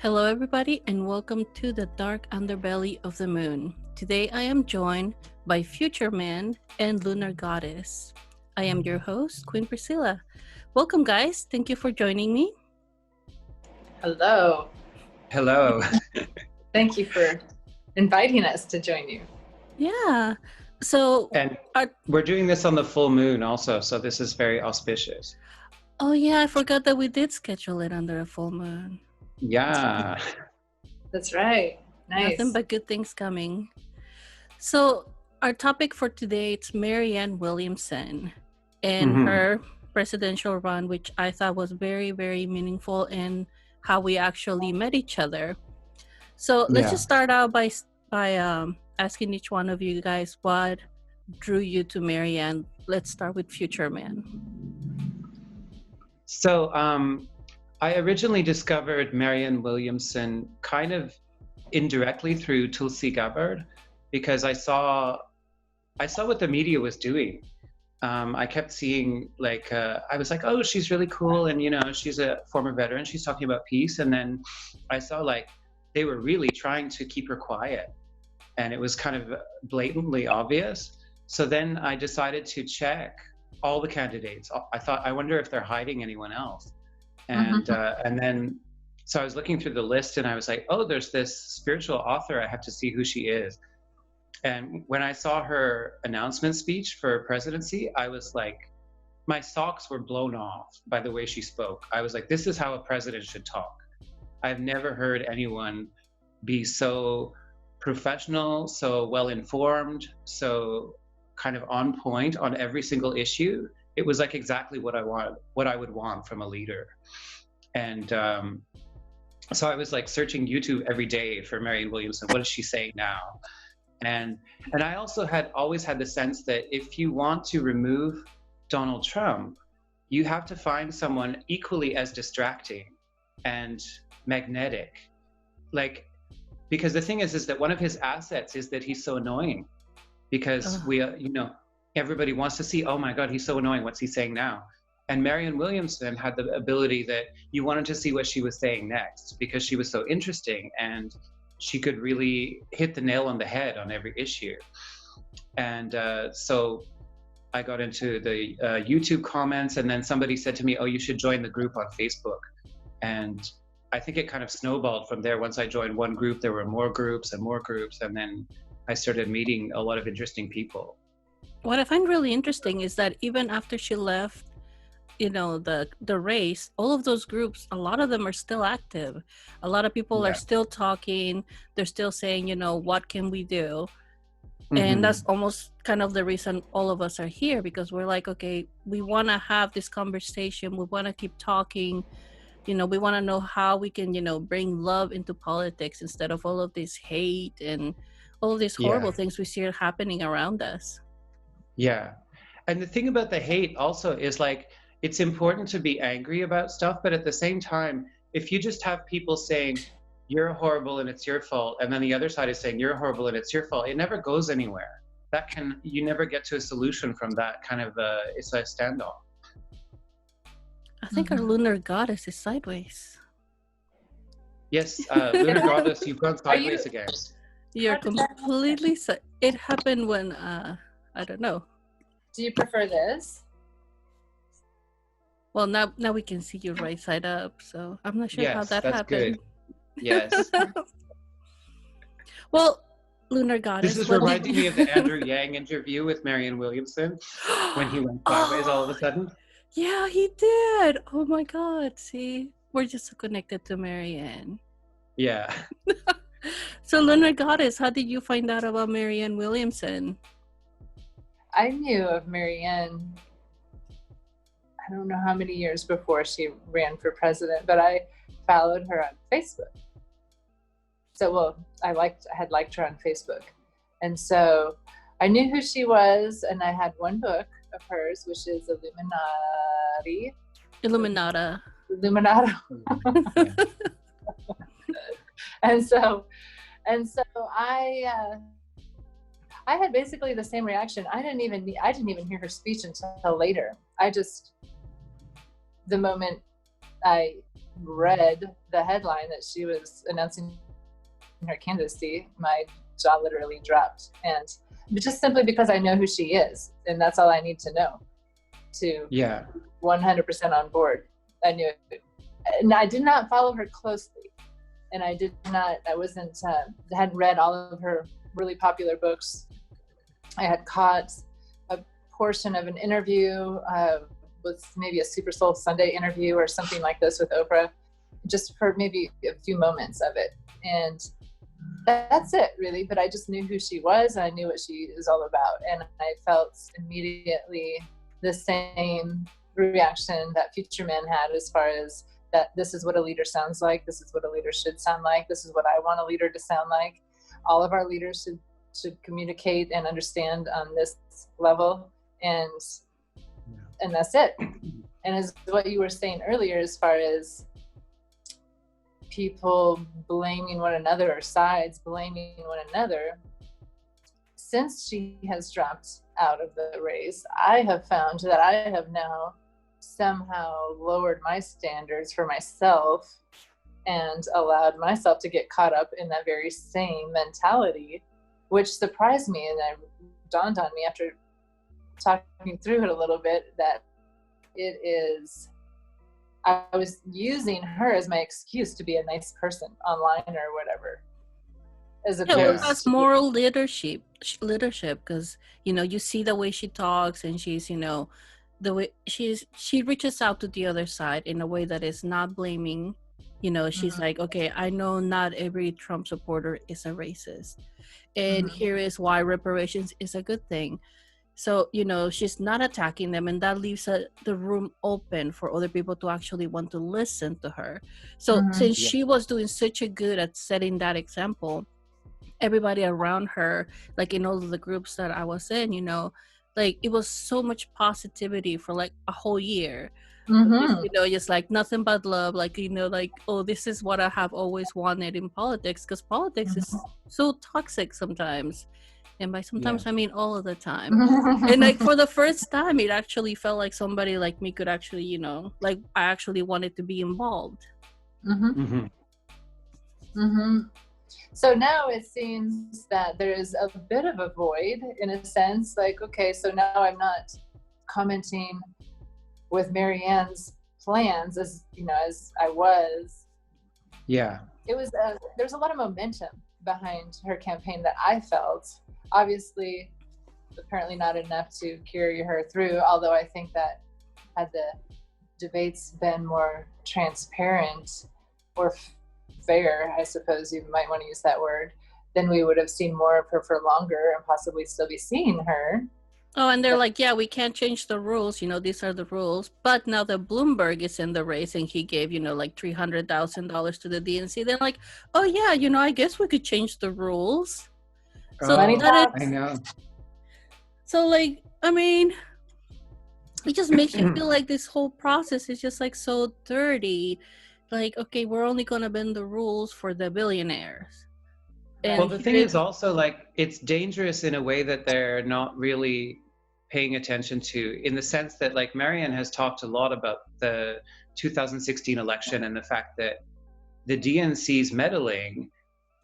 Hello, everybody, and welcome to the Dark Underbelly of the Moon. Today, I am joined by Future Man and Lunar Goddess. I am your host, Queen Priscila. Welcome, guys. Thank you for joining me. Hello. Hello. Thank you for inviting us to join you. Yeah. So, And we're doing this on the full moon also, so this is very auspicious. oh yeah, I forgot that we did schedule it under a full moon. Yeah. That's right. Nice. Nothing but good things coming. So, our topic for today is Marianne Williamson and her presidential run, which I thought was very, very meaningful in how we actually met each other. So let's just start out by asking each one of you guys what drew you to Marianne. Let's start with Future Man. So I originally discovered Marianne Williamson kind of indirectly through Tulsi Gabbard because I saw what the media was doing. I kept seeing I was like, oh, she's really cool, and she's a former veteran, she's talking about peace, and then I saw they were really trying to keep her quiet, and it was kind of blatantly obvious. So then I decided to check all the candidates. I wonder if they're hiding anyone else, and then so I was looking through the list, and I was like, oh, there's this spiritual author, I have to see who she is. And when I saw her announcement speech for presidency, I was like, my socks were blown off by the way she spoke. I was like, this is how a president should talk. I've never heard anyone be so professional, so well-informed, so kind of on point on every single issue. It was like exactly what I would want from a leader. And so I was like searching YouTube every day for Marianne Williamson. What is she saying now? And I also always had the sense that if you want to remove Donald Trump, you have to find someone equally as distracting and magnetic. Because the thing is that one of his assets is that he's so annoying. Because everybody wants to see, oh my God, he's so annoying. What's he saying now? And Marianne Williamson had the ability that you wanted to see what she was saying next because she was so interesting and she could really hit the nail on the head on every issue. And so I got into the YouTube comments, and then somebody said to me, oh, you should join the group on Facebook. And I think it kind of snowballed from there. Once I joined one group, there were more groups, and then I started meeting a lot of interesting people. What I find really interesting is that even after she left, the race, all of those groups, a lot of them are still active. A lot of people are still talking. They're still saying, what can we do? And that's almost kind of the reason all of us are here, because we're like, okay, we want to have this conversation. We want to keep talking. We want to know how we can, bring love into politics instead of all of this hate and all of these horrible things we see happening around us. Yeah. And the thing about the hate also is it's important to be angry about stuff, but at the same time, if you just have people saying you're horrible and it's your fault, and then the other side is saying you're horrible and it's your fault, it never goes anywhere. You never get to a solution from that kind of it's a standoff. I think our lunar goddess is sideways. Yes, lunar goddess, you've gone sideways again. You're completely it happened when I don't know. Do you prefer this? Well, now we can see you right side up, so I'm not sure how that happened. Good. Yes. Well, lunar goddess. This is reminding me of the Andrew Yang interview with Marianne Williamson when he went sideways all of a sudden. Yeah, he did. Oh my God! See, we're just so connected to Marianne. Yeah. So, lunar goddess, how did you find out about Marianne Williamson? I knew of Marianne, I don't know how many years before she ran for president, but I followed her on Facebook. So, I had liked her on Facebook. And so I knew who she was, and I had one book of hers, which is Illuminata. And so I had basically the same reaction. I didn't even hear her speech until later. The moment I read the headline that she was announcing her candidacy, my jaw literally dropped. And just simply because I know who she is, and that's all I need to know to 100% on board. I knew it. And I did not follow her closely. And I hadn't read all of her really popular books. I had caught a portion of an interview with maybe a Super Soul Sunday interview or something like this with Oprah, just for maybe a few moments of it. And that's it, really. But I just knew who she was, and I knew what she is all about. And I felt immediately the same reaction that Future Man had, as far as that this is what a leader sounds like, this is what a leader should sound like, this is what I want a leader to sound like. All of our leaders should communicate and understand on this level, and that's it. And as what you were saying earlier, as far as people blaming one another, or sides blaming one another, since she has dropped out of the race, I have found that I have now somehow lowered my standards for myself and allowed myself to get caught up in that very same mentality, which surprised me. And it dawned on me after talking through it a little bit that I was using her as my excuse to be a nice person online or whatever, as opposed to moral leadership, because you see the way she talks, and she's the way she reaches out to the other side in a way that is not blaming. She's like, okay, I know not every Trump supporter is a racist, and here is why reparations is a good thing. So, she's not attacking them, and that leaves the room open for other people to actually want to listen to her. So since she was doing such a good at setting that example, everybody around her, like in all of the groups that I was in, like it was so much positivity for like a whole year. Just like nothing but love, like like, oh, this is what I have always wanted in politics, because politics is so toxic sometimes. And by sometimes I mean all of the time. And like for the first time, it actually felt like somebody like me could actually, like I actually wanted to be involved. So now it seems that there is a bit of a void, in a sense. Like, okay, so now I'm not commenting with Marianne's plans as I was. Yeah. It was there's a lot of momentum behind her campaign that I felt. Obviously, apparently not enough to carry her through, although I think that had the debates been more transparent or fair, I suppose you might want to use that word, then we would have seen more of her for longer and possibly still be seeing her. Oh, and they're like, yeah, we can't change the rules. These are the rules. But now that Bloomberg is in the race and he gave, like $300,000 to the DNC, they're like, oh, yeah, I guess we could change the rules. So I know. So, like, I mean, it just makes you feel like this whole process is just like so dirty. Like, okay, we're only going to bend the rules for the billionaires. And well, the thing is also, like, it's dangerous in a way that they're not really paying attention to, in the sense that, like, Marianne has talked a lot about the 2016 election and the fact that the DNC's meddling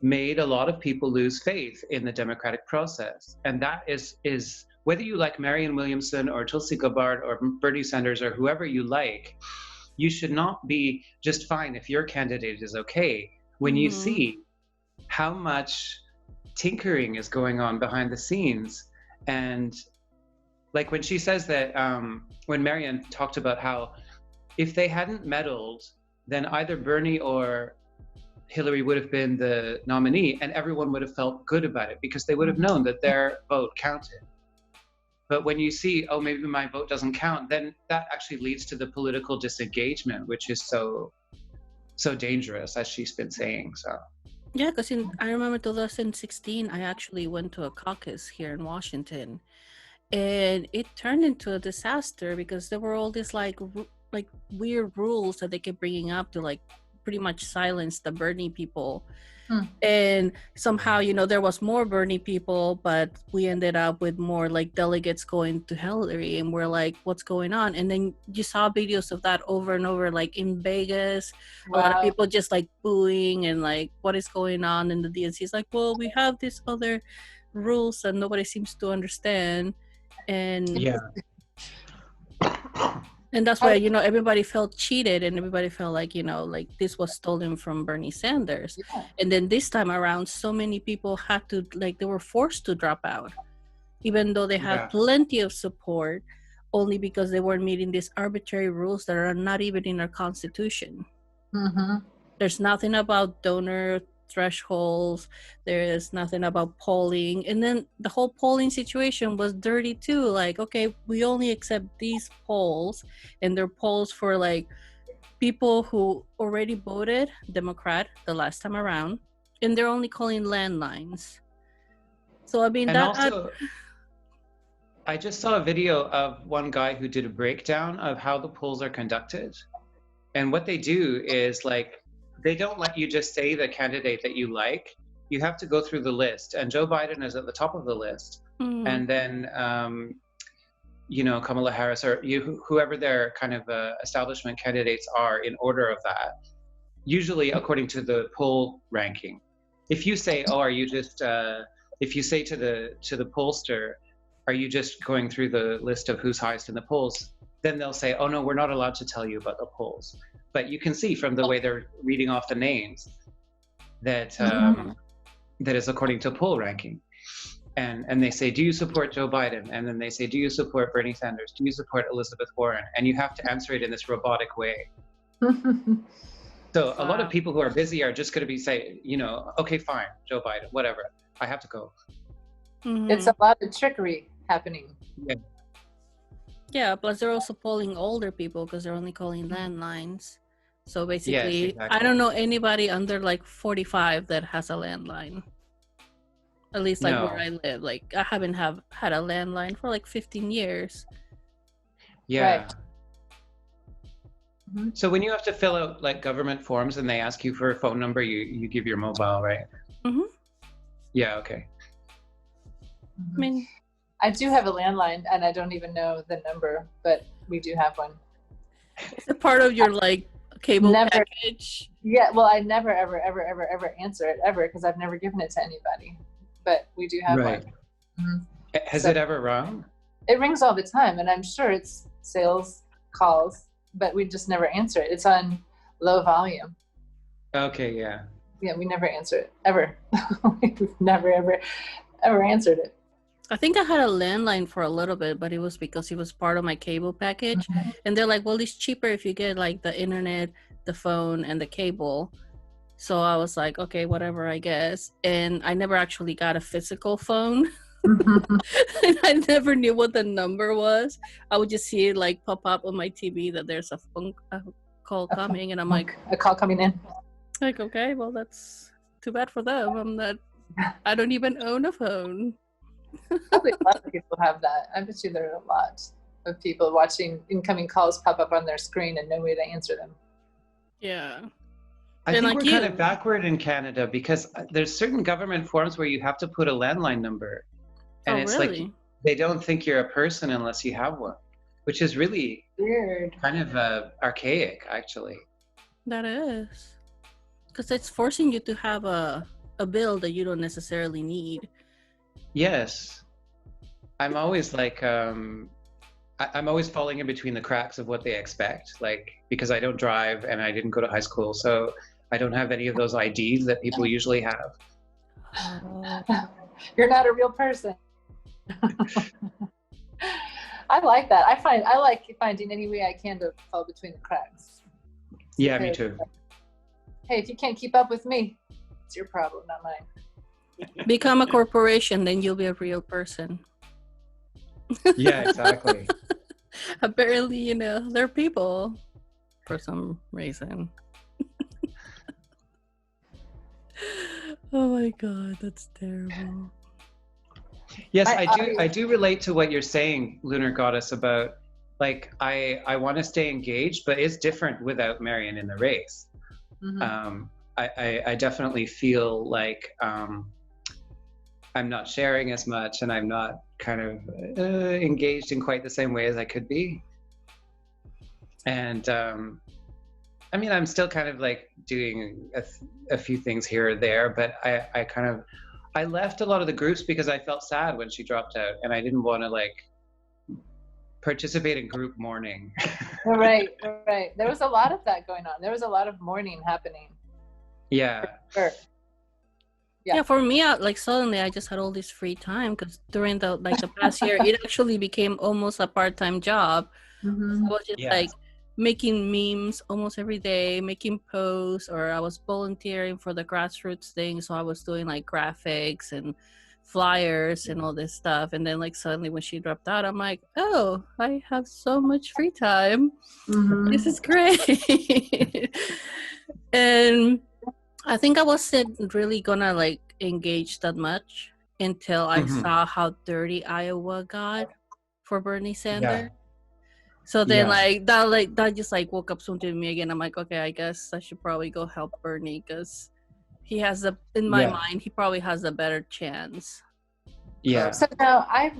made a lot of people lose faith in the democratic process. And that is whether you like Marianne Williamson or Tulsi Gabbard or Bernie Sanders or whoever you like, you should not be just fine if your candidate is okay when you see how much tinkering is going on behind the scenes. And like when she says that, when Marianne talked about how if they hadn't meddled, then either Bernie or Hillary would have been the nominee, and everyone would have felt good about it because they would have known that their vote counted. But when you see, oh, maybe my vote doesn't count, then that actually leads to the political disengagement, which is so dangerous, as she's been saying. So yeah, because I remember 2016, I actually went to a caucus here in Washington, and it turned into a disaster because there were all these like weird rules that they kept bringing up to like pretty much silenced the Bernie people. Hmm. And somehow, there was more Bernie people, but we ended up with more like delegates going to Hillary, and we're like, what's going on? And then you saw videos of that over and over, like in Vegas. Wow. A lot of people just like booing and like, what is going on? And the DNC is like, well, we have these other rules that nobody seems to understand. And and that's why, everybody felt cheated, and everybody felt like, like this was stolen from Bernie Sanders. Yeah. And then this time around, so many people had to, like, they were forced to drop out, even though they had plenty of support, only because they weren't meeting these arbitrary rules that are not even in our Constitution. Mm-hmm. There's nothing about donor thresholds. There is nothing about polling. And then the whole polling situation was dirty too. Like, okay, we only accept these polls, and they're polls for like people who already voted Democrat the last time around, and they're only calling landlines. So I mean, and also, I just saw a video of one guy who did a breakdown of how the polls are conducted. And what they do is like, they don't let you just say the candidate that you like. You have to go through the list, and Joe Biden is at the top of the list. Mm-hmm. And then, Kamala Harris, or whoever their kind of establishment candidates are in order of that, usually according to the poll ranking. If you say, oh, are you just, if you say to the pollster, are you just going through the list of who's highest in the polls? Then they'll say, oh no, we're not allowed to tell you about the polls. But you can see from the way they're reading off the names that that is according to poll ranking. And they say, do you support Joe Biden? And then they say, do you support Bernie Sanders? Do you support Elizabeth Warren? And you have to answer it in this robotic way. So a lot of people who are busy are just going to be saying, okay, fine, Joe Biden, whatever. I have to go. Mm-hmm. It's a lot of trickery happening. Yeah, plus they're also polling older people because they're only calling landlines. So basically, I don't know anybody under like 45 that has a landline. At least like where I live. Like I haven't had a landline for like 15 years. Yeah. Right. Mm-hmm. So when you have to fill out like government forms and they ask you for a phone number, you give your mobile, right? Mm-hmm. Yeah, okay. I mean, I do have a landline, and I don't even know the number, but we do have one. Is it part of your like cable package? Yeah, well, I never, ever, ever, ever, ever answer it ever because I've never given it to anybody. But we do have one. Mm-hmm. Has it ever rung? It rings all the time, and I'm sure it's sales calls, but we just never answer it. It's on low volume. Okay, yeah. Yeah, we never answer it ever. We've never, ever answered it. I think I had a landline for a little bit, but it was because it was part of my cable package. Mm-hmm. And they're like, well, it's cheaper if you get like the internet, the phone, and the cable. So I was like, okay, whatever, I guess. And I never actually got a physical phone. Mm-hmm. And I never knew what the number was. I would just see it like pop up on my TV that there's a phone call coming. And I'm like, a call coming in. Like, okay, well, that's too bad for them. I don't even own a phone. Probably a lot of people have that. I bet you there are a lot of people watching incoming calls pop up on their screen and no way to answer them. Yeah. I think we're kind of backward in Canada because there's certain government forms where you have to put a landline number. And it's really? Like they don't think you're a person unless you have one, which is really weird. Kind of archaic, actually. That is. Because it's forcing you to have a bill that you don't necessarily need. Yes. I'm always like, I'm always falling in between the cracks of what they expect, like, because I don't drive and I didn't go to high school, so I don't have any of those IDs that people usually have. You're not a real person. I like that. I like finding any way I can to fall between the cracks. Yeah, me too. Hey, if you can't keep up with me, it's your problem, not mine. Become a corporation, then you'll be a real person. Yeah, exactly. Apparently, they're people for some reason. Oh my God, that's terrible. Yes, I do relate to what you're saying, Lunar Goddess, about like I want to stay engaged, but it's different without Marianne in the race. I definitely feel like I'm not sharing as much, and I'm not kind of engaged in quite the same way as I could be. And I mean, I'm still kind of like doing a few things here or there, but I left a lot of the groups because I felt sad when she dropped out, and I didn't want to like participate in group mourning. Right. There was a lot of that going on. There was a lot of mourning happening. Yeah. For sure. Yeah, for me, like suddenly I just had all this free time because during the past year, it actually became almost a part-time job. Mm-hmm. So I was just like making memes almost every day, making posts, or I was volunteering for the grassroots thing. So I was doing like graphics and flyers and all this stuff. And then like suddenly when she dropped out, I'm like, oh, I have so much free time. Mm-hmm. This is great. And I think I wasn't really gonna like engage that much until I saw how dirty Iowa got for Bernie Sanders. So then that just like woke up something in me again. I'm like, okay, I guess I should probably go help Bernie because he has in my mind, he probably has a better chance. Yeah. So now I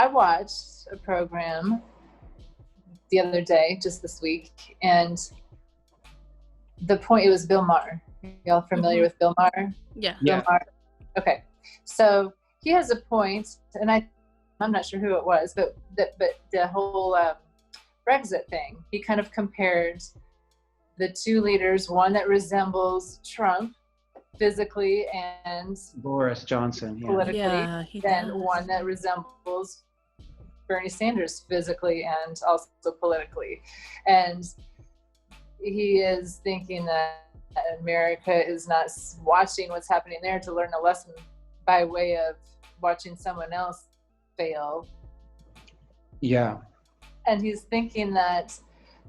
watched a program the other day, just this week, and the point, it was Bill Maher. Y'all familiar with Bill Maher? Yeah. Bill Maher. Okay. So he has a point, and I'm not sure who it was, but the whole Brexit thing, he kind of compared the two leaders, one that resembles Trump physically and Boris Johnson politically, then one that resembles Bernie Sanders physically and also politically. And he is thinking that America is not watching what's happening there to learn a lesson by way of watching someone else fail. Yeah. And he's thinking that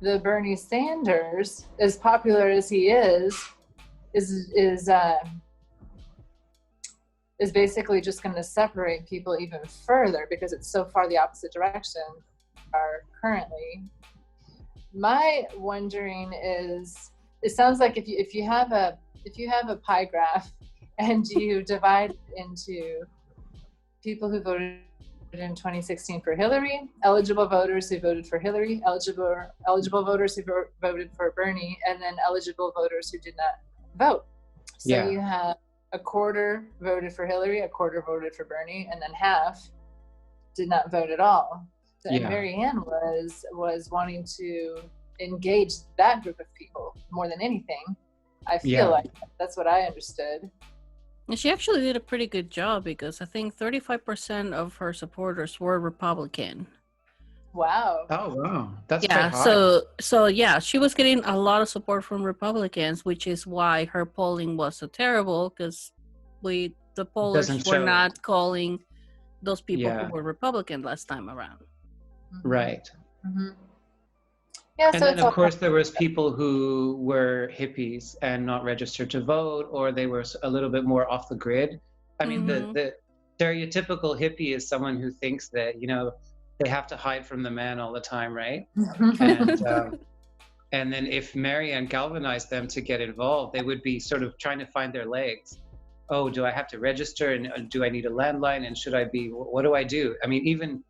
the Bernie Sanders, as popular as he is basically just going to separate people even further because it's so far the opposite direction are currently. My wondering is, it sounds like if you have a pie graph and you divide into people who voted in 2016 for Hillary, eligible voters who voted for Hillary, eligible voters who voted for Bernie, and then eligible voters who did not vote. So you have a quarter voted for Hillary, a quarter voted for Bernie, and then half did not vote at all. So Marianne was wanting to engage that group of people more than anything. I feel like that's what I understood. And she actually did a pretty good job because I think 35% of her supporters were Republican. Wow. Oh, wow. That's quite high. So she was getting a lot of support from Republicans, which is why her polling was so terrible because the pollers were not calling those people who were Republican last time around. Right. Mm-hmm. Yeah, and then, of course, there was people who were hippies and not registered to vote, or they were a little bit more off the grid. I mean, the stereotypical hippie is someone who thinks that, they have to hide from the man all the time, right? And then if Marianne galvanized them to get involved, they would be sort of trying to find their legs. Oh, do I have to register? And do I need a landline? And what do I do? I mean,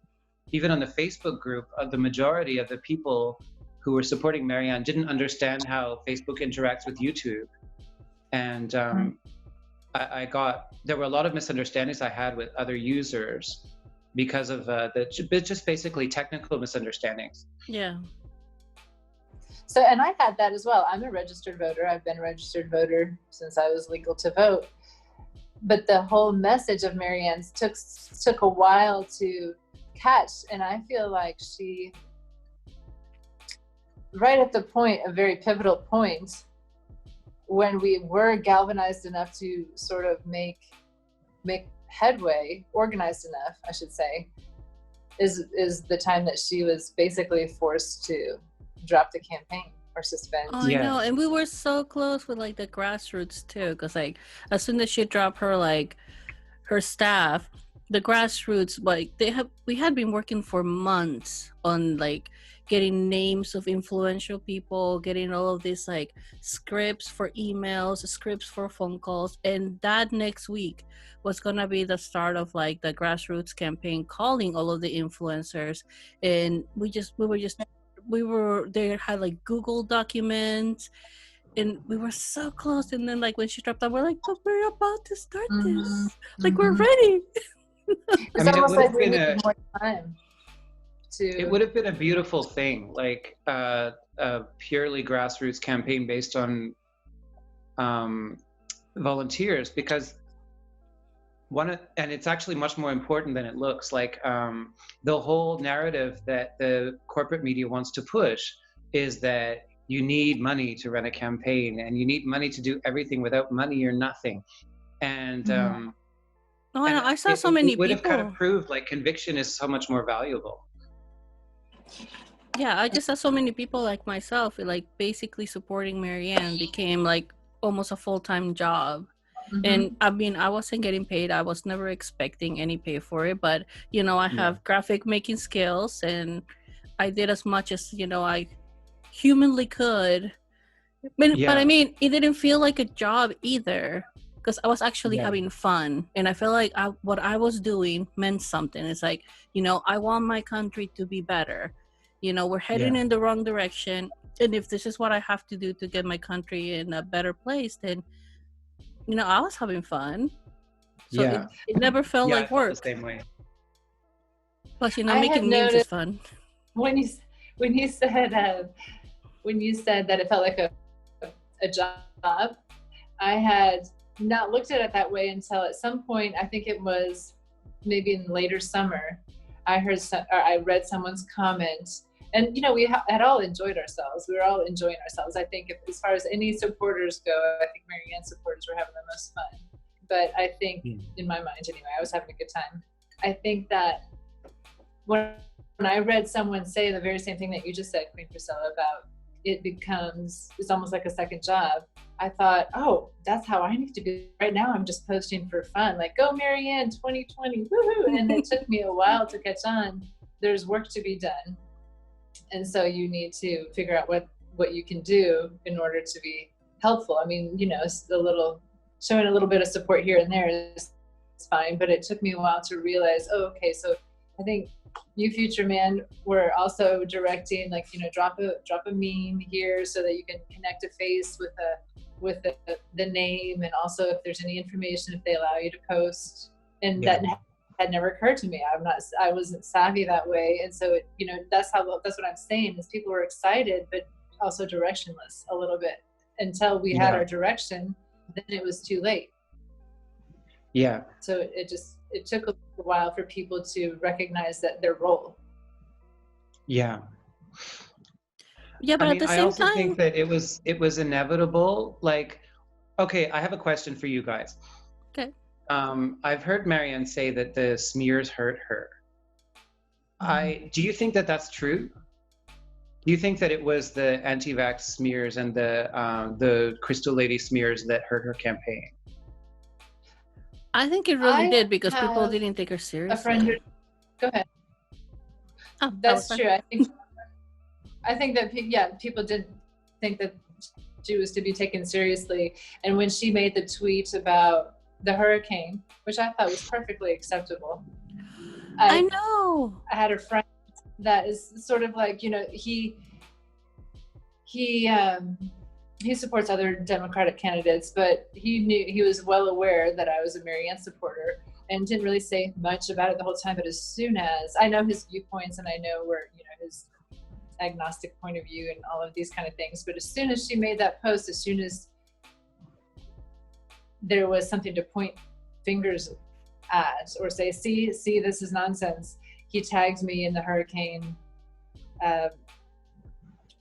even on the Facebook group, the majority of the people who were supporting Marianne didn't understand how Facebook interacts with YouTube. And there were a lot of misunderstandings I had with other users because of just basically technical misunderstandings. Yeah. So, and I had that as well. I'm a registered voter. I've been a registered voter since I was legal to vote. But the whole message of Marianne's took a while to catch. And I feel like she, right at the point, a very pivotal point, when we were galvanized enough to sort of make headway, organized enough, I should say, is the time that she was basically forced to drop the campaign or suspend. Oh, I know, and we were so close with like the grassroots too, because like as soon as she dropped her staff, the grassroots, like we had been working for months on like getting names of influential people, getting all of these like scripts for emails, scripts for phone calls. And that next week was gonna be the start of like the grassroots campaign calling all of the influencers. And we were there, had like Google documents, and we were so close. And then like when she dropped out, we're like, but we're about to start this. Like we're ready. It's almost like we need more time to. It would have been a beautiful thing, like a purely grassroots campaign based on volunteers, because and it's actually much more important than it looks. Like the whole narrative that the corporate media wants to push is that you need money to run a campaign, and you need money to do everything. Without money, you're nothing. And I saw so many people. It would have kind of proved like conviction is so much more valuable. Yeah, I just saw so many people like myself, like basically supporting Marianne became like almost a full-time job. And I mean, I wasn't getting paid. I was never expecting any pay for it, but you know, I have graphic making skills, and I did as much as, you know, I humanly could. But I mean, it didn't feel like a job either, because I was actually having fun, and I felt like what I was doing meant something. It's like, you know, I want my country to be better. You know, we're heading in the wrong direction, and if this is what I have to do to get my country in a better place, then, you know, I was having fun. So it never felt like work. The same way. Plus, you know, making memes is fun. When you said that it felt like a job, I had not looked at it that way until at some point, I think it was maybe in later summer, I read someone's comment, and you know, we had all enjoyed ourselves. We were all enjoying ourselves. I think as far as any supporters go, I think Marianne supporters were having the most fun. But I think, in my mind anyway, I was having a good time. I think that when I read someone say the very same thing that you just said, Queen Priscilla, about it's almost like a second job, I thought, oh, that's how I need to be. Right now, I'm just posting for fun, like, go Marianne 2020, woohoo! And it took me a while to catch on. There's work to be done. And so you need to figure out what you can do in order to be helpful. I mean, you know, showing a little bit of support here and there is fine, but it took me a while to realize, oh, okay, so I think you, Future Man, were also directing, like, you know, drop a meme here so that you can connect a face with the name, and also if there's any information, if they allow you to post. And that had never occurred to me. I wasn't savvy that way, and so you know, that's what I'm saying is people were excited, but also directionless a little bit until we had our direction. Then it was too late. Yeah. So it took a while for people to recognize that their role. Yeah. Yeah, but at the same time, I also think that it was inevitable. Like, okay, I have a question for you guys. Okay. I've heard Marianne say that the smears hurt her. Do you think that that's true? Do you think that it was the anti-vax smears and the Crystal Lady smears that hurt her campaign? I think it really did, because people didn't take her seriously. Go ahead. Oh, that's true. I think that people didn't think that she was to be taken seriously. And when she made the tweet about the hurricane, which I thought was perfectly acceptable. I know. I had a friend that is sort of like, you know, he supports other Democratic candidates, but he was well aware that I was a Marianne supporter and didn't really say much about it the whole time. But as soon as I know his viewpoints and I know where, you know, his agnostic point of view and all of these kind of things, but as soon as she made that post, as soon as there was something to point fingers at or say, see, this is nonsense, he tagged me in the hurricane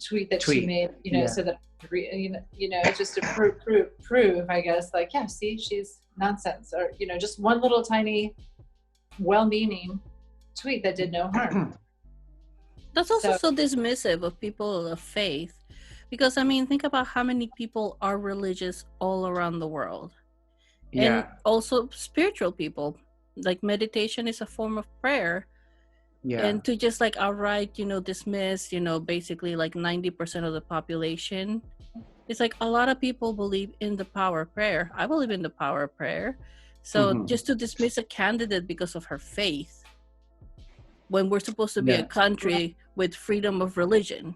tweet that she made, you know, so that, you know, just to prove, I guess, like, yeah, see, she's nonsense, or, you know, just one little tiny well-meaning tweet that did no harm. That's also so dismissive of people of faith, because I mean, think about how many people are religious all around the world. And also spiritual people. Like meditation is a form of prayer. Yeah. And to just like outright, dismiss, basically like 90% of the population. It's like a lot of people believe in the power of prayer. I believe in the power of prayer. So Mhm. just to dismiss a candidate because of her faith, when we're supposed to be a Yeah. country with freedom of religion.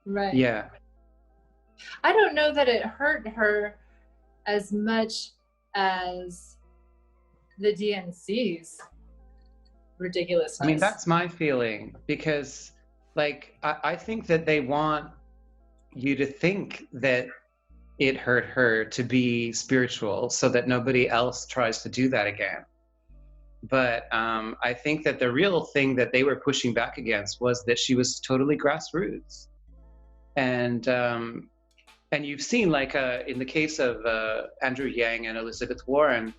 Right. Yeah. I don't know that it hurt her as much as the DNC's ridiculousness. I mean, that's my feeling, because like I think that they want you to think that it hurt her to be spiritual so that nobody else tries to do that again. But I think that the real thing that they were pushing back against was that she was totally grassroots. And you've seen, like, in the case of Andrew Yang and Elizabeth Warren,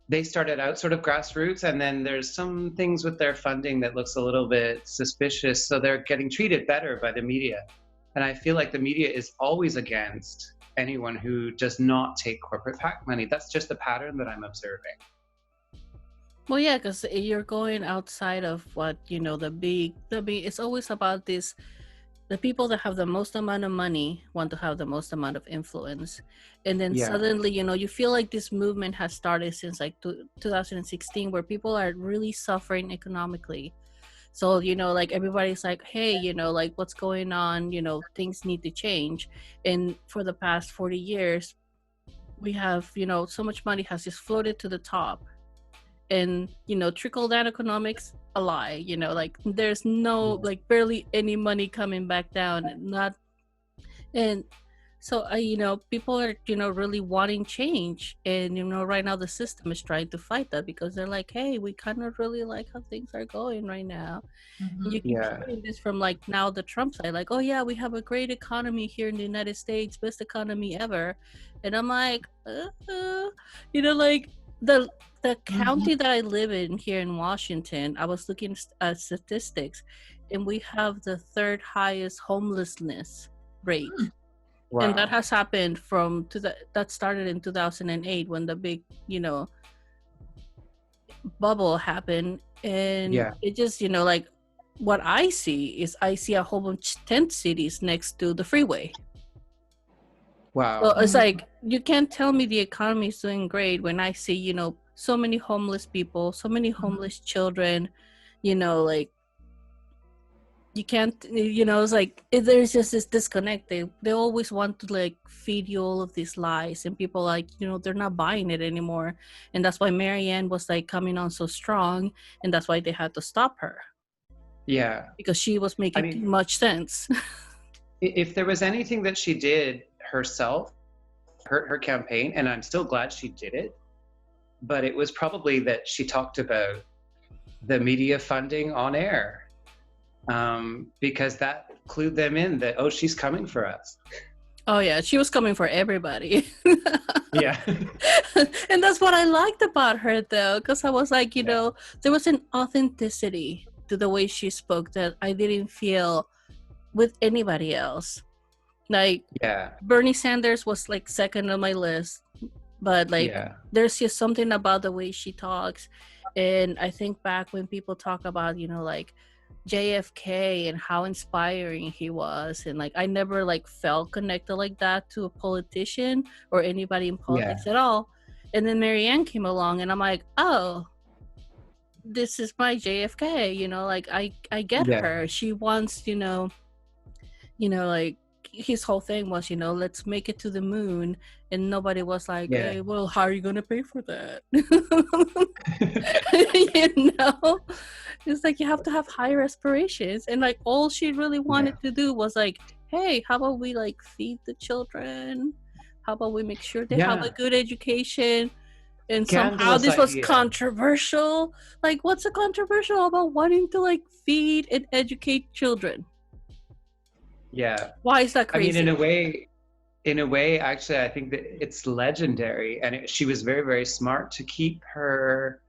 they started out sort of grassroots, and then there's some things with their funding that looks a little bit suspicious, so they're getting treated better by the media. And I feel like the media is always against anyone who does not take corporate PAC money. That's just the pattern that I'm observing. Well, yeah, because you're going outside of what, the big, it's always about this. The people that have the most amount of money want to have the most amount of influence. And then suddenly, you feel like this movement has started since like 2016, where people are really suffering economically. So, like everybody's like, hey, like what's going on? Things need to change. And for the past 40 years, we have, so much money has just floated to the top. And, trickle down economics, a lie, like there's no, like barely any money coming back down. And so, people are, really wanting change. And, right now the system is trying to fight that, because they're like, hey, we kind of really like how things are going right now. Mm-hmm. And you keep hearing this from like now the Trump side, like, oh yeah, we have a great economy here in the United States, best economy ever. And I'm like, like the county that I live in here in Washington, I was looking at statistics, and we have the third highest homelessness rate. Wow. And that has happened that started in 2008 when the big, bubble happened. And it just, like what I see a whole bunch of tent cities next to the freeway. Wow. So it's like, you can't tell me the economy is doing great when I see, so many homeless people, so many homeless children, like you can't, it's like there's just this disconnect. They always want to like feed you all of these lies, and people like, they're not buying it anymore. And that's why Marianne was like coming on so strong, and that's why they had to stop her. Yeah. Because she was making too much sense. If there was anything that she did herself, her campaign, and I'm still glad she did it, but it was probably that she talked about the media funding on air, because that clued them in that, oh, she's coming for us. Oh yeah, she was coming for everybody. Yeah. And that's what I liked about her, though, because I was like, there was an authenticity to the way she spoke that I didn't feel with anybody else. Like, Bernie Sanders was like second on my list, but like there's just something about the way she talks. And I think back when people talk about, like JFK and how inspiring he was, and like I never like felt connected like that to a politician or anybody in politics at all. And then Marianne came along, and I'm like, oh, this is my JFK, like I get her. She wants, like his whole thing was, let's make it to the moon. And nobody was like, hey, well, how are you gonna pay for that? It's like you have to have higher aspirations. And like all she really wanted to do was like, hey, how about we like feed the children? How about we make sure they have a good education? And somehow this was controversial. Like, what's so controversial about wanting to like feed and educate children? Yeah. Why is that crazy? I mean, in a way, actually, I think that it's legendary, and she was very, very smart to keep her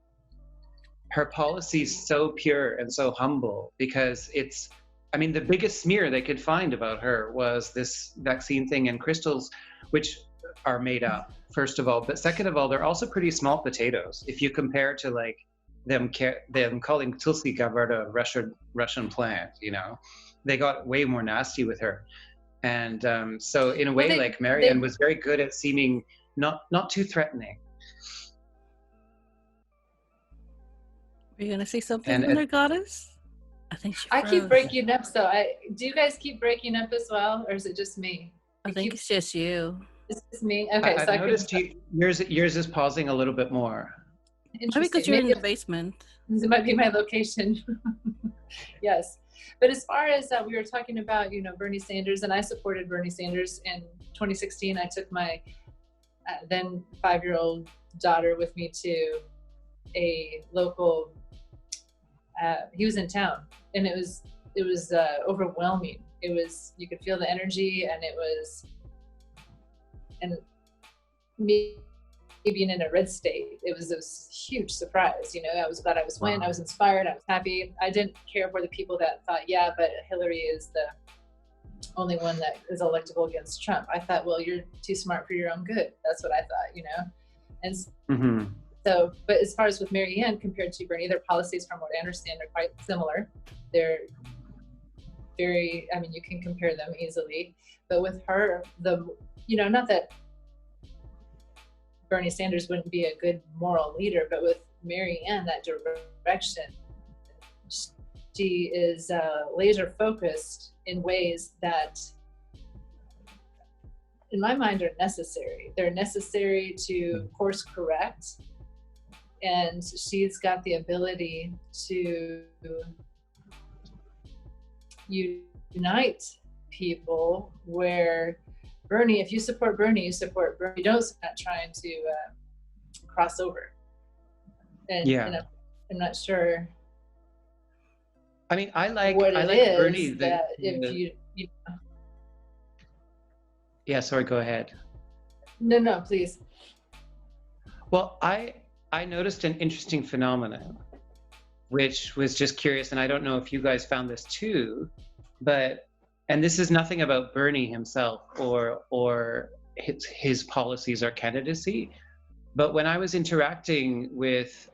policies so pure and so humble, because the biggest smear they could find about her was this vaccine thing and crystals, which are made up, first of all. But second of all, they're also pretty small potatoes if you compare to like them calling Tulsi Gabbard a Russian plant. You know, they got way more nasty with her, and so in a way, like Marianne was very good at seeming not too threatening. Are you gonna say something, Wonder Goddess? I think she froze. I keep breaking up. So do you guys keep breaking up as well, or is it just me? I think it's just you. It's just me. Okay, I've noticed yours is pausing a little bit more. Maybe because you're in the basement. It might be my location. Yes, but as far as we were talking about, you know, Bernie Sanders, and I supported Bernie Sanders in 2016. I took my then 5-year-old daughter with me to a local. He was in town, and it was overwhelming. It was, you could feel the energy, and it was, and me being in a red state, it was a huge surprise. You know, I was glad I was winning. I was inspired. I was happy. I didn't care for the people that thought, yeah, but Hillary is the only one that is electable against Trump. I thought, well, you're too smart for your own good. That's what I thought, you know? And so, but as far as with Marianne compared to Bernie, their policies, from what I understand, are quite similar. They're very, I mean, you can compare them easily. But with her, you know, not that Bernie Sanders wouldn't be a good moral leader, but with Marianne, that direction, she is laser focused in ways that, in my mind, are necessary. They're necessary to course correct. And she's got the ability to unite people, where Bernie, if you support Bernie, you support Bernie. You don't, not trying to cross over. And you know, I'm not sure. I mean, I like Bernie. That if you know. Yeah, sorry, go ahead. No, please. Well, I noticed an interesting phenomenon, which was just curious, and I don't know if you guys found this too, but, and this is nothing about Bernie himself or his policies or candidacy, but when I was interacting with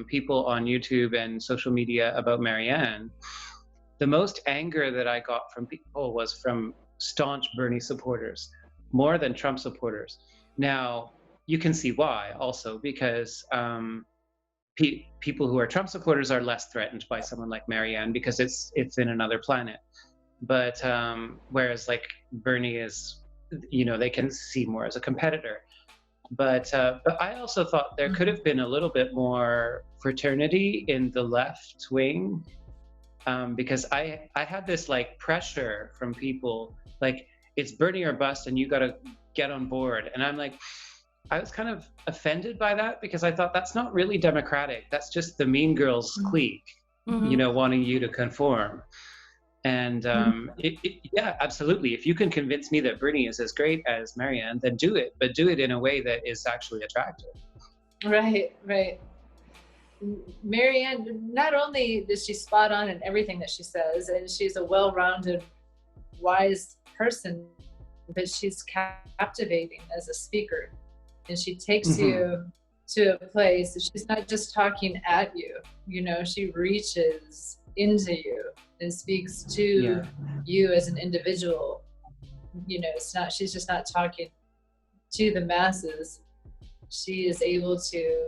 people on YouTube and social media about Marianne, the most anger that I got from people was from staunch Bernie supporters, more than Trump supporters. Now, you can see why also, because people who are Trump supporters are less threatened by someone like Marianne because it's in another planet. But whereas like Bernie is, you know, they can see more as a competitor. But I also thought there could have been a little bit more fraternity in the left wing, because I had this like pressure from people, like it's Bernie or bust and you got to get on board. And I'm like, I was kind of offended by that, because I thought that's not really democratic. That's just the mean girls clique, you know, wanting you to conform. And yeah, absolutely. If you can convince me that Bernie is as great as Marianne, then do it, but do it in a way that is actually attractive. Right. Marianne, not only is she spot on in everything that she says, and she's a well-rounded, wise person, but she's captivating as a speaker. And she takes you to a place, she's not just talking at you, you know, she reaches into you and speaks to you as an individual. You know, she's just not talking to the masses. She is able to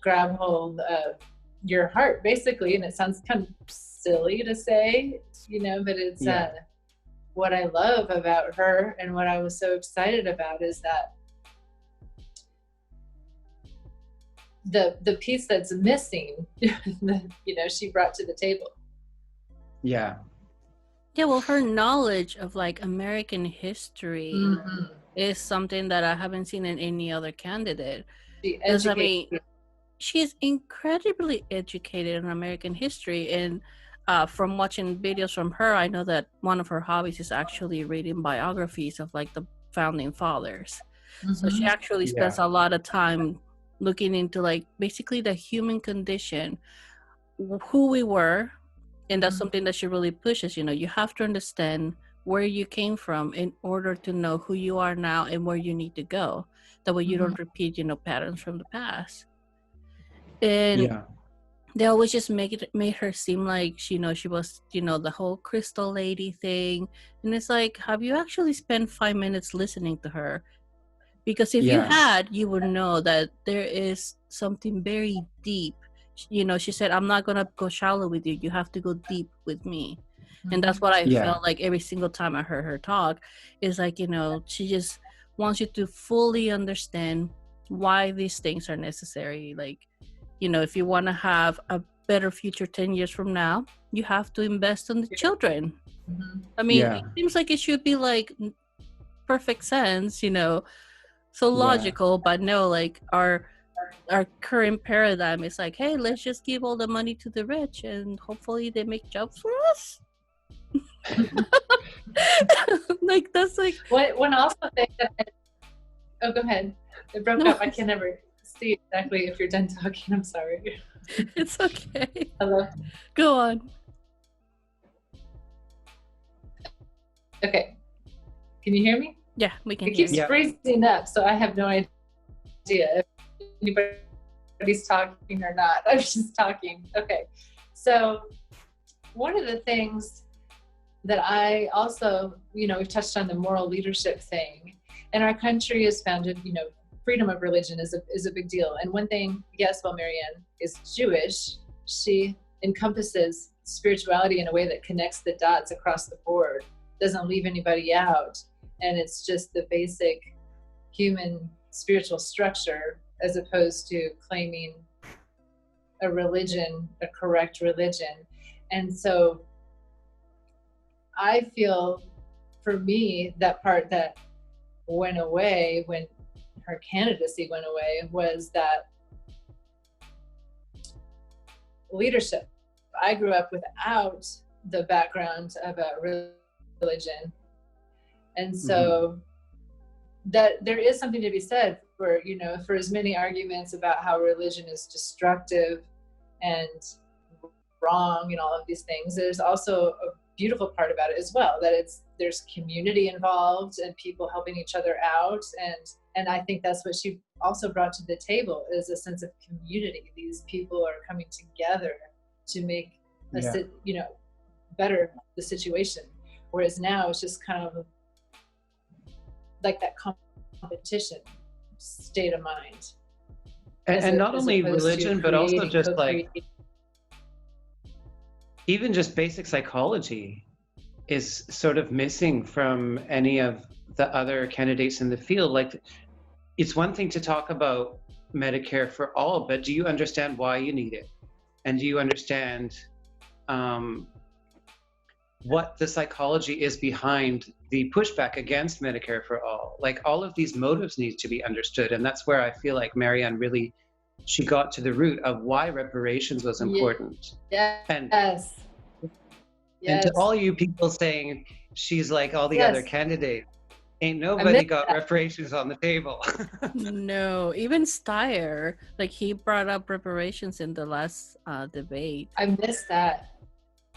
grab hold of your heart, basically, and it sounds kind of silly to say, you know, but it's what I love about her, and what I was so excited about is that the piece that's missing, you know, she brought to the table. Yeah, well, her knowledge of like American history is something that I haven't seen in any other candidate. Because I mean, she's incredibly educated in American history, and from watching videos from her, I know that one of her hobbies is actually reading biographies of like the founding fathers. So she actually spends a lot of time looking into like basically the human condition, who we were. And that's something that she really pushes. You know, you have to understand where you came from in order to know who you are now and where you need to go. That way you don't repeat, you know, patterns from the past. And they always just made her seem like she was the whole crystal lady thing, and it's like, have you actually spent 5 minutes listening to her? Because if you had, you would know that there is something very deep. She said, I'm not gonna go shallow with you, you have to go deep with me. And that's what I felt like every single time I heard her talk, is like, she just wants you to fully understand why these things are necessary. Like, if you want to have a better future 10 years from now, you have to invest in the children. I mean, it seems like it should be like perfect sense, so logical, but no, like our current paradigm is like, hey, let's just give all the money to the rich and hopefully they make jobs for us. Like, that's like one also thing that oh, go ahead. It broke up. I can never see exactly if you're done talking. I'm sorry. It's okay. Hello. Go on. Okay. Can you hear me? Yeah, we can. It keeps freezing up, so I have no idea if anybody's talking or not. I'm just talking. Okay. So one of the things that I also, we've touched on the moral leadership thing, and our country is founded, freedom of religion is a big deal. And one thing, yes, while Marianne is Jewish, she encompasses spirituality in a way that connects the dots across the board, doesn't leave anybody out. And it's just the basic human spiritual structure, as opposed to claiming a religion, a correct religion. And so I feel, for me, that part that went away when her candidacy went away was that leadership. I grew up without the background of a religion. And so that there is something to be said for, for as many arguments about how religion is destructive and wrong and all of these things, there's also a beautiful part about it as well, that there's community involved and people helping each other out. And I think that's what she also brought to the table, is a sense of community. These people are coming together to make better the situation. Whereas now it's just kind of like that competition state of mind. And not only religion, but also just like, even just basic psychology is sort of missing from any of the other candidates in the field. Like, it's one thing to talk about Medicare for all, but do you understand why you need it? And do you understand what the psychology is behind the pushback against Medicare for all? Like, all of these motives need to be understood. And that's where I feel like Marianne really, she got to the root of why reparations was important. Yes. And to all you people saying she's like all the other candidates, ain't nobody got reparations on the table. No, even Steyer, like, he brought up reparations in the last debate. I missed that.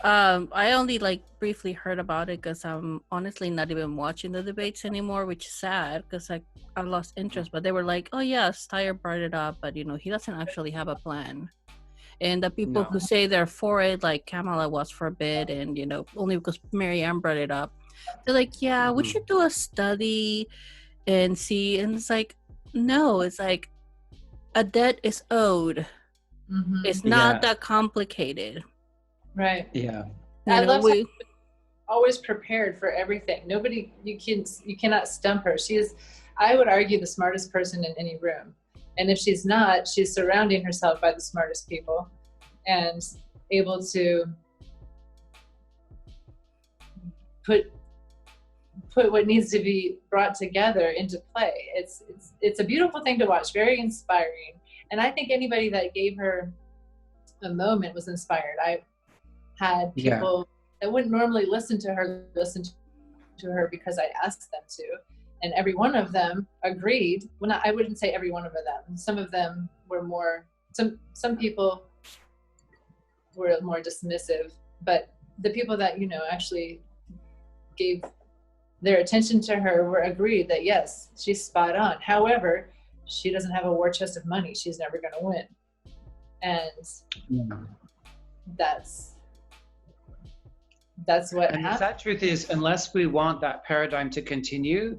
I only briefly heard about it because I'm honestly not even watching the debates anymore, which is sad because I lost interest. But they were like, oh yeah, Steyer brought it up, but he doesn't actually have a plan. And the people who say they're for it, like Kamala was for a bit, and only because Marianne brought it up, they're like, yeah, we should do a study and see. And it's like, no, it's like a debt is owed. It's not that complicated. Right. Yeah. I love how always prepared for everything. Nobody, you cannot stump her. She is, I would argue, the smartest person in any room. And if she's not, she's surrounding herself by the smartest people and able to put what needs to be brought together into play. It's a beautiful thing to watch, very inspiring. And I think anybody that gave her a moment was inspired. I had people that wouldn't normally listen to her because I asked them to. And every one of them agreed. Well, I wouldn't say every one of them. Some of them were more, some people were more dismissive, but the people that, actually gave their attention to her were agreed that yes, she's spot on. However, she doesn't have a war chest of money. She's never going to win. And Mm. that's what And the happened. sad truth is, unless we want that paradigm to continue,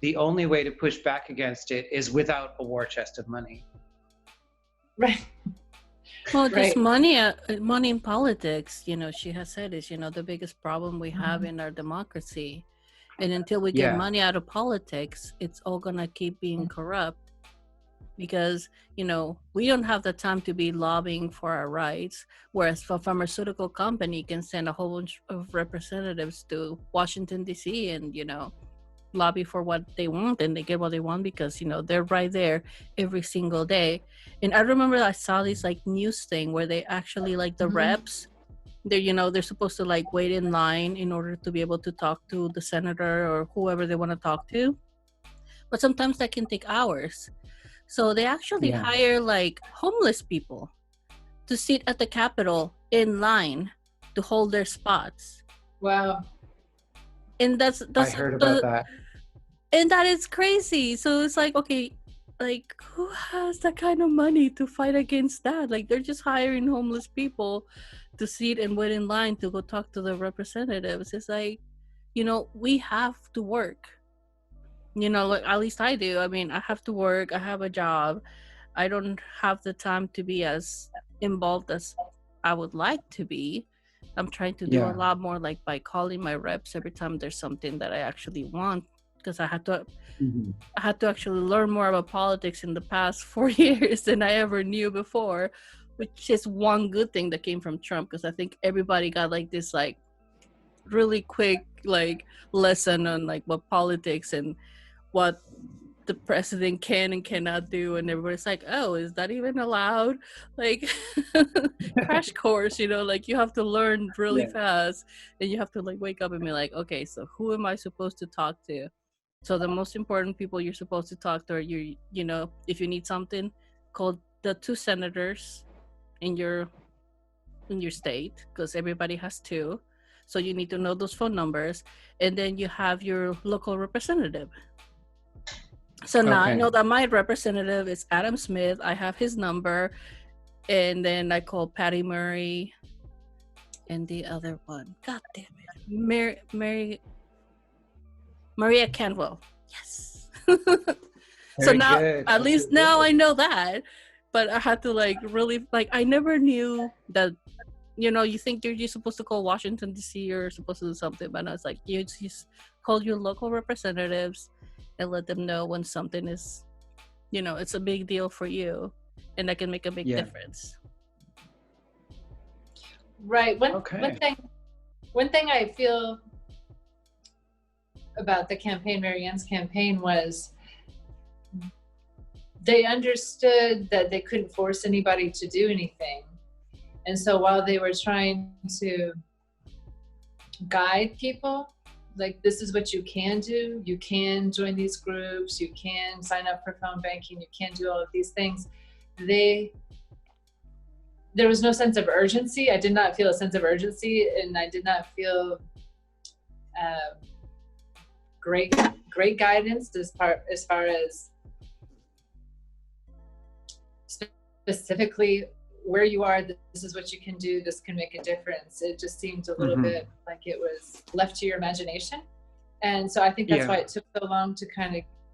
the only way to push back against it is without a war chest of money. Right. Well, just Right. money in politics, she has said is, the biggest problem we have in our democracy. And until we get Yeah. money out of politics, it's all gonna keep being corrupt. Because, we don't have the time to be lobbying for our rights, whereas a pharmaceutical company can send a whole bunch of representatives to Washington, D.C. and, lobby for what they want, and they get what they want because they're right there every single day. And I remember I saw this like news thing where they actually like the reps, they're supposed to like wait in line in order to be able to talk to the senator or whoever they want to talk to, but sometimes that can take hours. So they actually hire like homeless people to sit at the Capitol in line to hold their spots. Wow. And that's I heard about that. And that is crazy. So it's like, okay, like who has that kind of money to fight against that? Like they're just hiring homeless people to sit and wait in line to go talk to the representatives. It's like, we have to work. Like at least I do. I mean, I have to work. I have a job. I don't have the time to be as involved as I would like to be. I'm trying to do a lot more, like by calling my reps every time there's something that I actually want, because I had to actually learn more about politics in the past 4 years than I ever knew before, which is one good thing that came from Trump, because I think everybody got like this like really quick like lesson on like what politics and what the president can and cannot do, and everybody's like, oh, is that even allowed? Like crash course, like you have to learn really fast, and you have to like wake up and be like, okay, so who am I supposed to talk to? So the most important people you're supposed to talk to are if you need something, call the 2 senators in your state, because everybody has 2. So you need to know those phone numbers, and then you have your local representative. So now I know that my representative is Adam Smith. I have his number, and then I call Patty Murray, and the other one, God damn it, Maria Canwell. Yes. So now, at least now I know that. But I had to like really like I never knew that. You think you're supposed to call Washington D.C. or supposed to do something, but no, it's like you just call your local representatives and let them know when something is, it's a big deal for you, and that can make a big difference. Right. One thing I feel about the campaign, Marianne's campaign, was they understood that they couldn't force anybody to do anything. And so while they were trying to guide people, like, this is what you can do. You can join these groups. You can sign up for phone banking. You can do all of these things. There was no sense of urgency. I did not feel a sense of urgency, and I did not feel great guidance as far as specifically where you are. This is what you can do. This can make a difference. It just seemed a little bit like it was left to your imagination. And so I think that's why it took so long to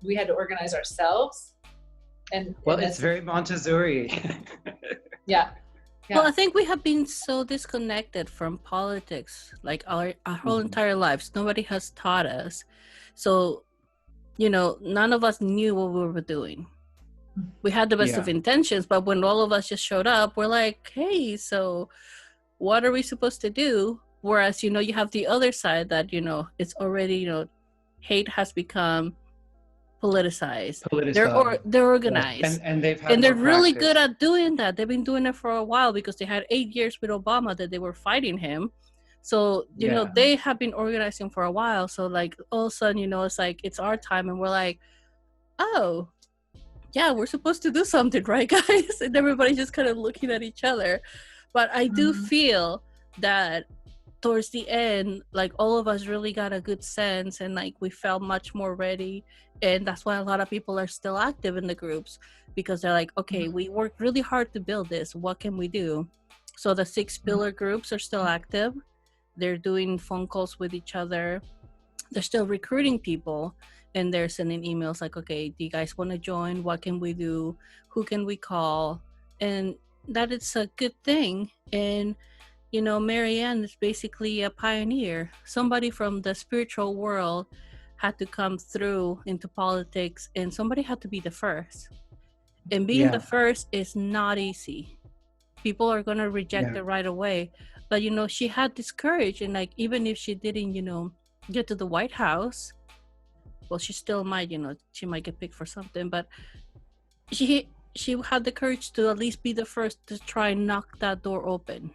we had to organize ourselves. And it's very Montessori. Yeah. Well, I think we have been so disconnected from politics, like our whole entire lives. Nobody has taught us. So, none of us knew what we were doing. We had the best of intentions, but when all of us just showed up, we're like, hey, so what are we supposed to do? Whereas, you have the other side that, it's already, hate has become politicized. They're organized. And they've had they're really good at doing that. They've been doing it for a while because they had 8 years with Obama that they were fighting him. So, they have been organizing for a while. So, like, all of a sudden, it's like, it's our time. And we're like, oh, yeah, we're supposed to do something, right, guys? And everybody's just kind of looking at each other. But I do feel that towards the end, like all of us really got a good sense, and like we felt much more ready. And that's why a lot of people are still active in the groups, because they're like, okay, we worked really hard to build this, what can we do? So the 6 pillar groups are still active. They're doing phone calls with each other, they're still recruiting people, and they're sending emails like, okay, do you guys want to join? What can we do? Who can we call? And that it's a good thing. And you know, Marianne is basically a pioneer. Somebody from the spiritual world had to come through into politics, and somebody had to be the first. And being the first is not easy. People are going to reject it right away. But, you know, she had this courage. And, like, even if she didn't, you know, get to the White House, well, she still might, you know, she might get picked for something. But she had the courage to at least be the first to try and knock that door open.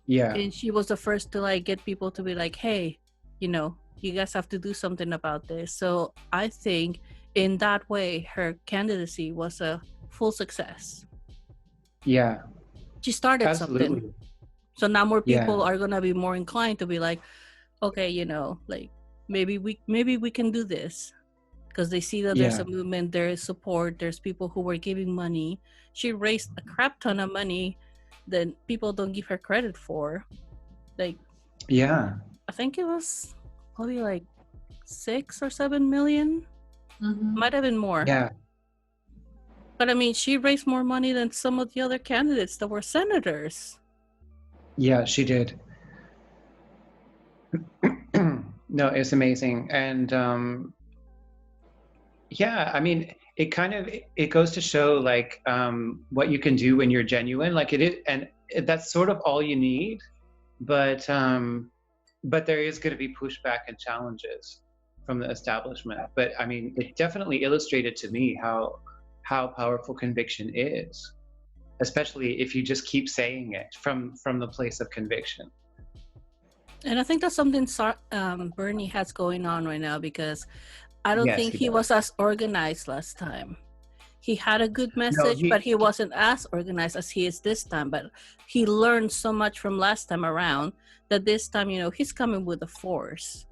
Yeah. And she was the first to like get people to be like, hey, you know, you guys have to do something about this. So I think in that way, her candidacy was a full success. Yeah. She started something. So now more people are going to be more inclined to be like, okay, you know, like maybe we can do this, because they see that there's a movement, there is support, there's people who were giving money. She raised a crap ton of money that people don't give her credit for. Like, I think it was probably like 6 or 7 million. Might have been more. But I mean, she raised more money than some of the other candidates that were senators. Yeah, she did. No, it's amazing. And I mean, it goes to show like what you can do when you're genuine. Like it is, and that's sort of all you need. But there is going to be pushback and challenges from the establishment. But I mean, it definitely illustrated to me how powerful conviction is, especially if you just keep saying it from the place of conviction. And I think that's something Bernie has going on right now, because I don't think he was as organized last time. He had a good message, but he wasn't as organized as he is this time. But he learned so much from last time around that this time, you know, he's coming with a force.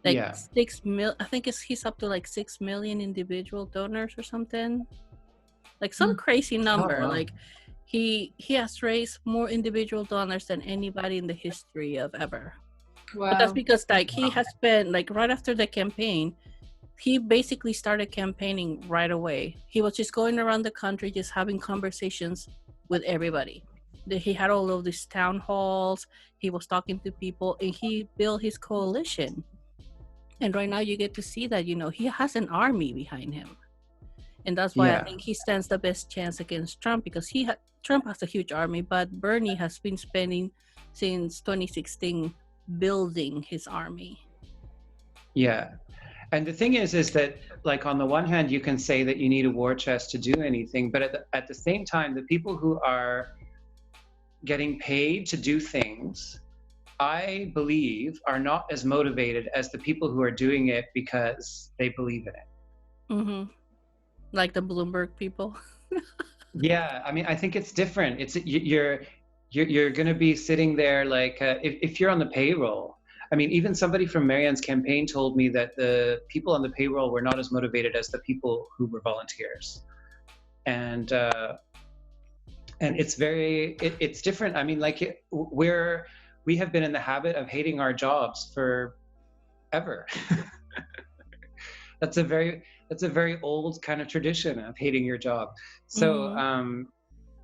Like 6 million, I think he's up to like 6 million individual donors or something. Like some crazy number. Like he has raised more individual donors than anybody in the history of ever. Wow. But that's because like he has spent, like right after the campaign, he basically started campaigning right away. He was just going around the country, just having conversations with everybody. He had all of these town halls. He was talking to people, and he built his coalition. And right now you get to see that, you know, he has an army behind him. And that's why I think he stands the best chance against Trump, because Trump has a huge army, but Bernie has been spending since 2016 building his army. Yeah. And the thing is that, like, on the one hand, you can say that you need a war chest to do anything, but at the same time, the people who are getting paid to do things, I believe, are not as motivated as the people who are doing it because they believe in it. Mm-hmm. Like the Bloomberg people. Yeah, I mean, I think it's different. It's you're going to be sitting there like if you're on the payroll. I mean, even somebody from Marianne's campaign told me that the people on the payroll were not as motivated as the people who were volunteers, and it's it's different. I mean, like we have been in the habit of hating our jobs for ever. That's a very old kind of tradition of hating your job. So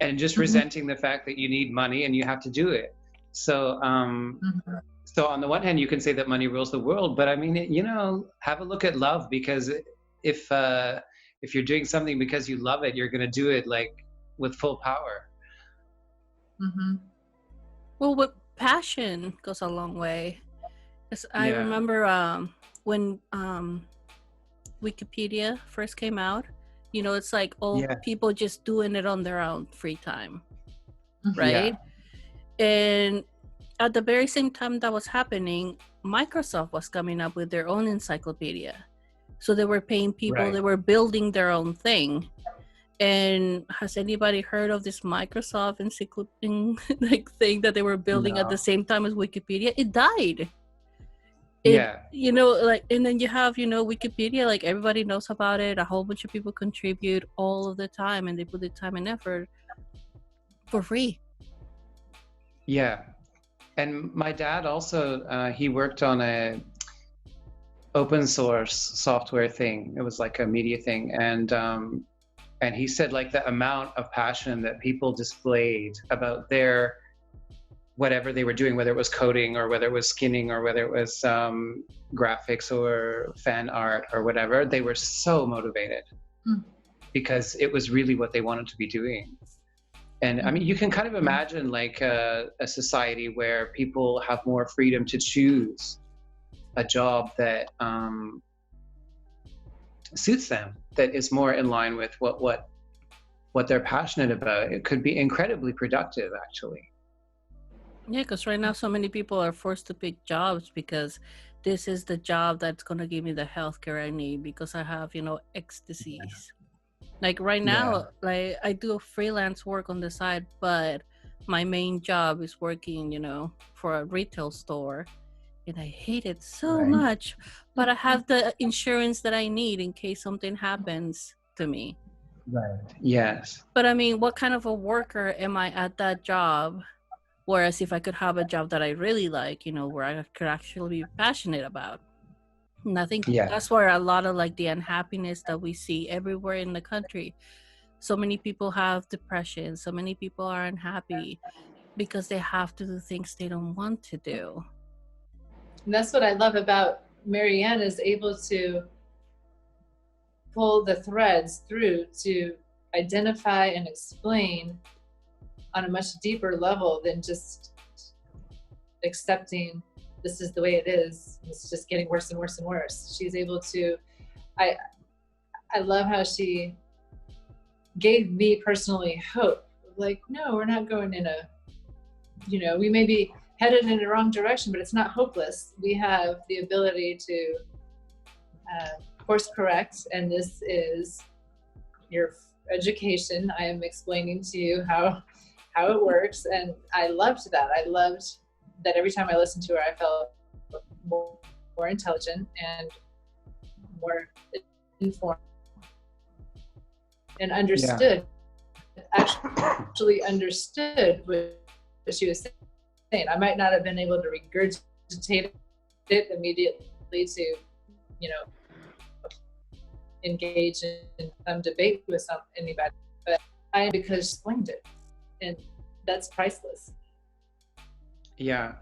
and just resenting the fact that you need money and you have to do it. So so on the one hand, you can say that money rules the world, but I mean, you know, have a look at love, because if you're doing something because you love it, you're going to do it like with full power. Mm-hmm. Well, with passion goes a long way. Because I remember when Wikipedia first came out, you know, it's like people just doing it on their own free time, right? And at the very same time that was happening, Microsoft was coming up with their own encyclopedia. So they were paying people, they were building their own thing. And has anybody heard of this Microsoft like thing that they were building at the No. same time as Wikipedia? It died. Yeah. Like, and then you have, Wikipedia, like everybody knows about it. A whole bunch of people contribute all of the time, and they put the time and effort for free. Yeah. And my dad also, he worked on a open source software thing. It was like a media thing. And he said like the amount of passion that people displayed about their whatever they were doing, whether it was coding or whether it was skinning or whether it was graphics or fan art or whatever, they were so motivated because it was really what they wanted to be doing. And I mean, you can kind of imagine like a society where people have more freedom to choose a job that suits them, that is more in line with what they're passionate about. It could be incredibly productive, actually. Yeah, because right now so many people are forced to pick jobs because this is the job that's going to give me the healthcare I need because I have, X disease. Like right now, like I do freelance work on the side, but my main job is working, for a retail store. And I hate it so much, but I have the insurance that I need in case something happens to me. Right. Yes. But I mean, what kind of a worker am I at that job? Whereas if I could have a job that I really like, where I could actually be passionate about. And I think that's where a lot of like the unhappiness that we see everywhere in the country. So many people have depression. So many people are unhappy because they have to do things they don't want to do. And that's what I love about Marianne, is able to pull the threads through to identify and explain on a much deeper level than just accepting this is the way it is. It's just getting worse and worse and worse. She's able to, I love how she gave me personally hope. Like, no, we're not going in we may be headed in the wrong direction, but it's not hopeless. We have the ability to course correct, and this is your education. I am explaining to you how it works, and I loved that. I loved that every time I listened to her, I felt more intelligent and more informed and understood. Actually understood what she was saying. I might not have been able to regurgitate it immediately to, engage in some debate with anybody, but because she explained it, and that's priceless. Yeah.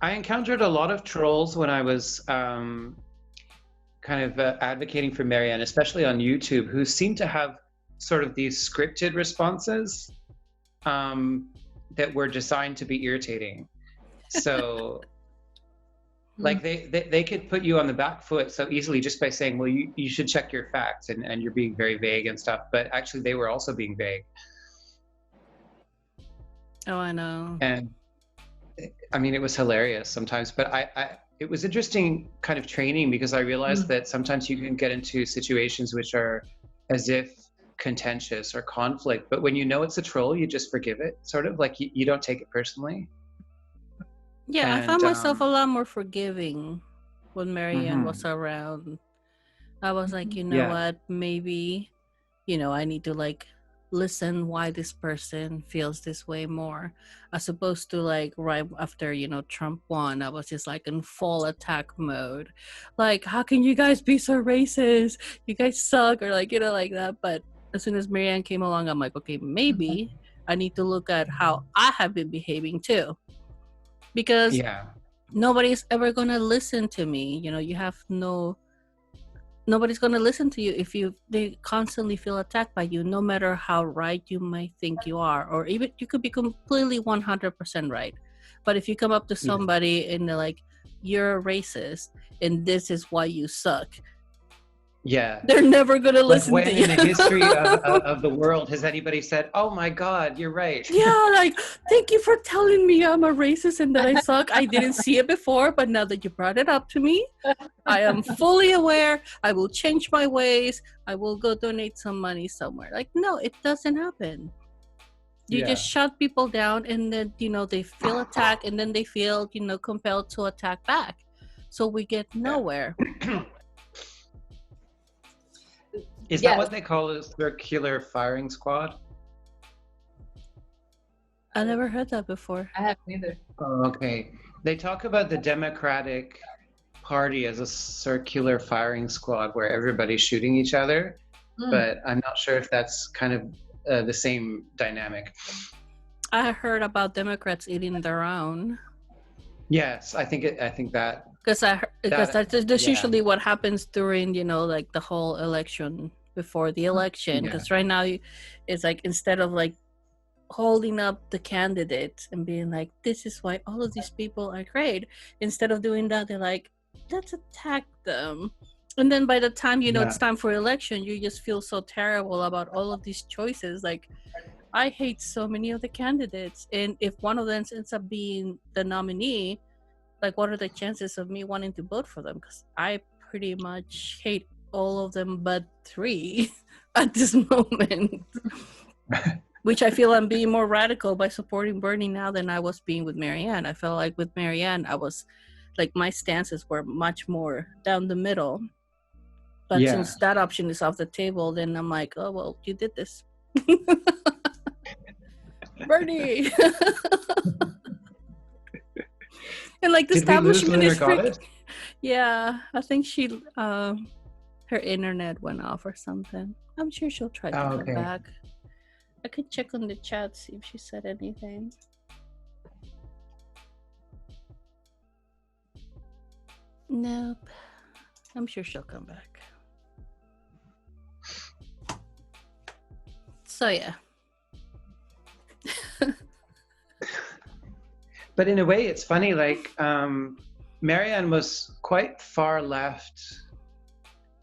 I encountered a lot of trolls when I was kind of advocating for Marianne, especially on YouTube, who seemed to have sort of these scripted responses that were designed to be irritating. So like they could put you on the back foot so easily just by saying, well, you should check your facts, and you're being very vague and stuff, but actually they were also being vague. Oh, I know. And I mean, it was hilarious sometimes, but it was interesting kind of training, because I realized that sometimes you can get into situations which are as if contentious or conflict, but when you know it's a troll, you just forgive it, sort of like you don't take it personally. Yeah, I found myself a lot more forgiving when Marianne was around. I was like, what, maybe, I need to like listen why this person feels this way more, as opposed to like right after Trump won, I was just like in full attack mode, like, how can you guys be so racist, you guys suck, or like like that. But as soon as Marianne came along, I'm like, okay, maybe I need to look at how I have been behaving too, because nobody's ever gonna listen to me. Nobody's going to listen to you if they constantly feel attacked by you, no matter how right you might think you are, or even you could be completely 100% right. But if you come up to somebody and they're like, you're a racist and this is why you suck, Yeah. They're never gonna Like listen when to in you. the history of the world has anybody said, "Oh my God, you're right"? Yeah, like, thank you for telling me I'm a racist and that I suck. I didn't see it before, but now that you brought it up to me, I am fully aware. I will change my ways. I will go donate some money somewhere. Like, no, it doesn't happen. You just shut people down, and then, they feel attacked, and then they feel, compelled to attack back. So we get nowhere. Is that what they call a circular firing squad? I never heard that before. I haven't either. Oh, okay. They talk about the Democratic Party as a circular firing squad where everybody's shooting each other, but I'm not sure if that's kind of the same dynamic. I heard about Democrats eating their own. Yes, I think that because that's usually what happens during like the whole election, before the election, because right now it's like, instead of like holding up the candidates and being like, this is why all of these people are great, instead of doing that, they're like, let's attack them. And then by the time it's time for election, you just feel so terrible about all of these choices. Like, I hate so many of the candidates, and if one of them ends up being the nominee, like, what are the chances of me wanting to vote for them? Because I pretty much hate all of them but 3 at this moment. Which I feel I'm being more radical by supporting Bernie now than I was being with Marianne. I felt like with Marianne, I was like, my stances were much more down the middle. But since that option is off the table, then I'm like, oh, well, you did this. Bernie! And like, the establishment is yeah, I think she her internet went off or something. I'm sure she'll try to come back. I could check on the chat, see if she said anything. Nope. I'm sure she'll come back. So yeah. But in a way, it's funny, like, Marianne was quite far left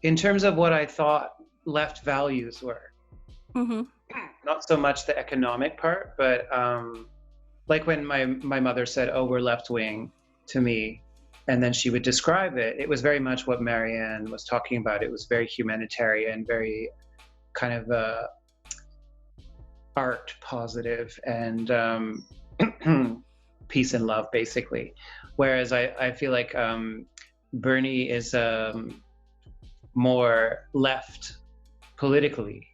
in terms of what I thought left values were. Mm-hmm. Not so much the economic part, but like when my mother said, oh, we're left wing to me, and then she would describe it, it was very much what Marianne was talking about. It was very humanitarian, very kind of art positive, and peace and love, basically. Whereas I feel like Bernie is more left politically.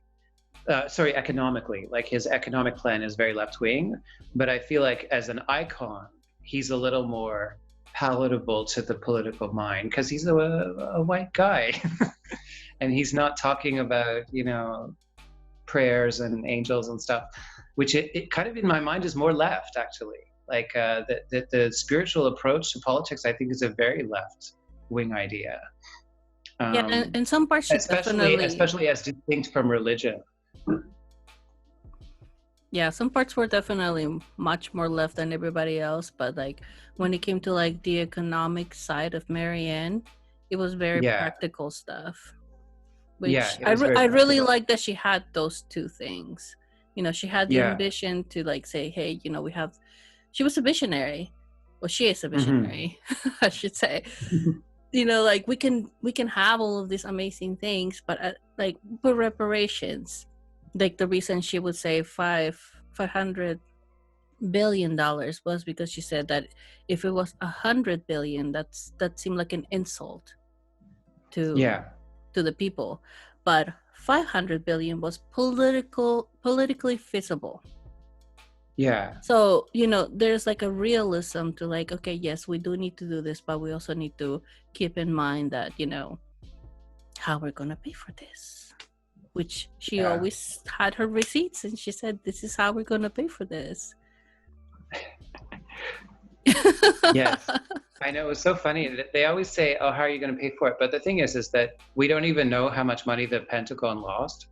Economically. Like, his economic plan is very left-wing, but I feel like as an icon, he's a little more palatable to the political mind because he's a white guy. And he's not talking about, prayers and angels and stuff, which it kind of, in my mind, is more left, actually. Like, the spiritual approach to politics, I think, is a very left-wing idea. And some parts, especially as distinct from religion. Yeah, some parts were definitely much more left than everybody else, but like, when it came to like the economic side of Marianne, it was very practical stuff. Which I really like that she had those two things. She had the ambition to like say, hey, she was a visionary. Well, she is a visionary, I should say. Like, we can have all of these amazing things, but like, for reparations, like, the reason she would say $500 billion was because she said that if it was 100 billion, that seemed like an insult to the people, but 500 billion was politically feasible. Yeah. So, there's like a realism to like, okay, yes, we do need to do this, but we also need to keep in mind that, how we're going to pay for this, which she always had her receipts, and she said, this is how we're going to pay for this. Yes. I know, it was so funny that they always say, oh, how are you going to pay for it? But the thing is that we don't even know how much money the Pentagon lost.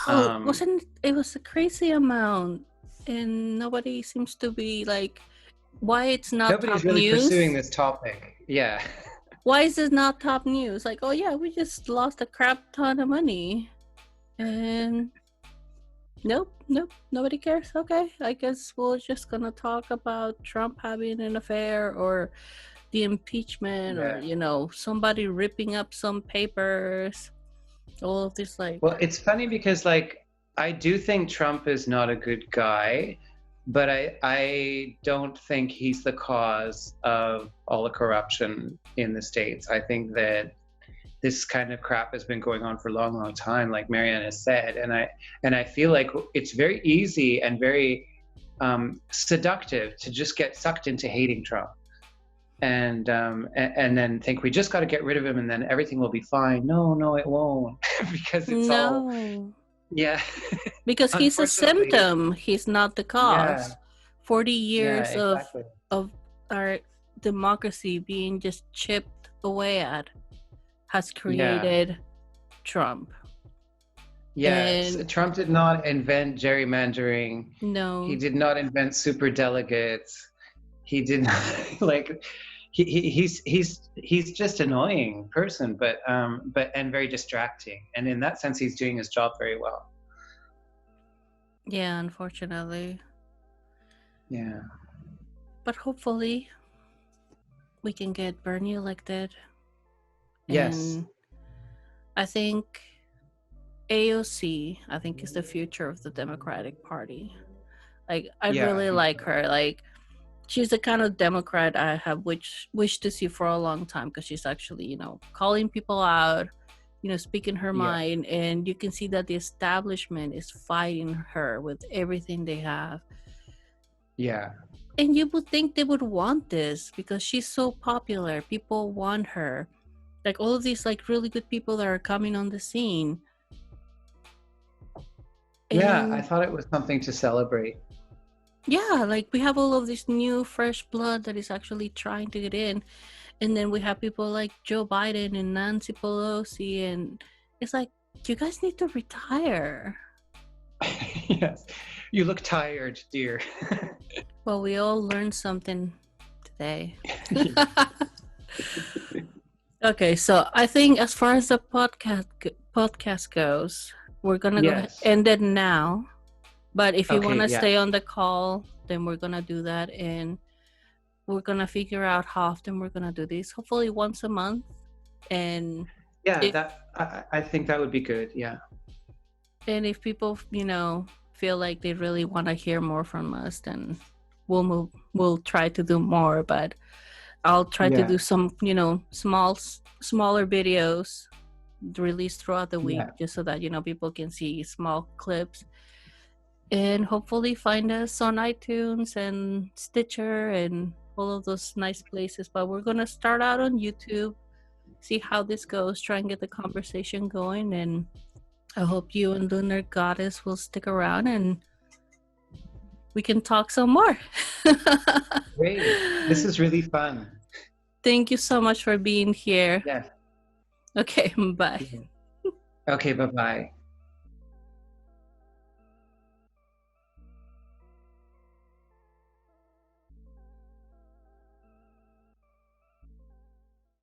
It was a crazy amount. And nobody seems to be like, why it's not nobody's top really news. Pursuing this topic. Yeah. Why is this not top news? Like, oh yeah, we just lost a crap ton of money. And nope, nobody cares. Okay, I guess we're just gonna talk about Trump having an affair or the impeachment or, somebody ripping up some papers. All of this, like, Well, it's funny because I do think Trump is not a good guy, but I don't think he's the cause of all the corruption in the States. I think that this kind of crap has been going on for a long, long time, like Marianne has said, and I feel like it's very easy and very seductive to just get sucked into hating Trump, and then think we just got to get rid of him and then everything will be fine. No, it won't, because it's all yeah. Because he's a symptom. He's not the cause. Yeah. 40 years exactly. of our democracy being just chipped away at has created Trump. Yes, and Trump did not invent gerrymandering. No. He did not invent super delegates. He did not he's just annoying person, but and very distracting. And in that sense, he's doing his job very well. Yeah, unfortunately. Yeah. But hopefully we can get Bernie elected. Yes. And I think AOC, is the future of the Democratic Party. Like, I really like her. Like, she's the kind of Democrat I have wished to see for a long time, because she's actually, calling people out, speaking her mind, and you can see that the establishment is fighting her with everything they have. Yeah. And you would think they would want this because she's so popular. People want her. Like, all of these, like, really good people that are coming on the scene. Yeah, I thought it was something to celebrate. Yeah, like, we have all of this new, fresh blood that is actually trying to get in. And then we have people like Joe Biden and Nancy Pelosi. And it's like, you guys need to retire. Yes. You look tired, dear. Well, we all learned something today. Okay, so I think as far as the podcast goes, we're going to go end it now. But if you want to stay on the call, then we're going to do that. And we're going to figure out how often we're going to do this. Hopefully once a month. And I think that would be good. Yeah. And if people, feel like they really want to hear more from us, then we'll try to do more. But I'll try to do some, smaller videos released throughout the week, just so that, people can see small clips. And hopefully find us on iTunes and Stitcher and all of those nice places. But we're going to start out on YouTube, see how this goes, try and get the conversation going. And I hope you and Lunar Goddess will stick around and we can talk some more. Great. This is really fun. Thank you so much for being here. Yeah. Okay, bye. Okay, bye-bye.